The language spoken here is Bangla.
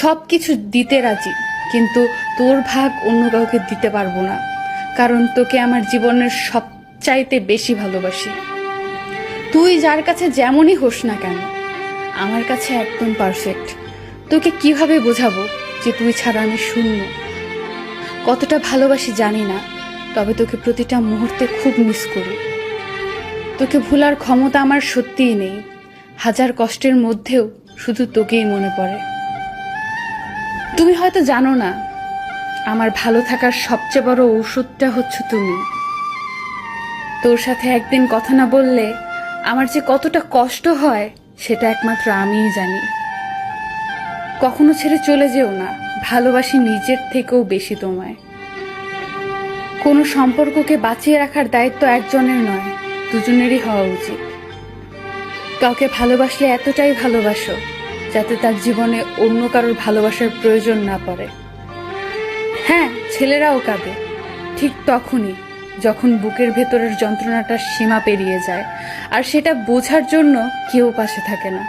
সব কিছু দিতে রাজি, কিন্তু তোর ভাগ অন্য কাউকে দিতে পারবো না, কারণ তোকে আমার জীবনের সবচাইতে বেশি ভালোবাসি। তুই যার কাছে যেমনই হোস না কেন, আমার কাছে একদম পারফেক্ট। তোকে কিভাবে বোঝাবো যে তুই ছাড়া আমি শূন্য? কতটা ভালোবাসি জানি না, তবে তোকে প্রতিটা মুহূর্তে খুব মিস করি। তোকে ভোলার ক্ষমতা আমার সত্যিই নেই। হাজার কষ্টের মধ্যেও শুধু তোকেই মনে পড়ে। তুমি হয়তো জানো না, আমার ভালো থাকার সবচেয়ে বড় ঔষধটা হচ্ছে তুমি। তোর সাথে একদিন কথা না বললে আমার যে কতটা কষ্ট হয় সেটা একমাত্র আমিই জানি। কখনো ছেড়ে চলে যেও না, ভালোবাসি নিজের থেকেও বেশি তোমায়। কোনো সম্পর্ককে বাঁচিয়ে রাখার দায়িত্ব একজনের নয়, দুজনেরই হওয়া উচিত। কাউকে ভালোবাসলে এতটাই ভালোবাসো যাতে তার জীবনে অন্য কারোর ভালোবাসার প্রয়োজন না পড়ে। হ্যাঁ, ছেলেরাও কাঁদে ঠিক তখনই, যখন বুকের ভেতরের যন্ত্রণাটা সীমা পেরিয়ে যায়, আর সেটা বোঝার জন্য কেউ পাশে থাকে না।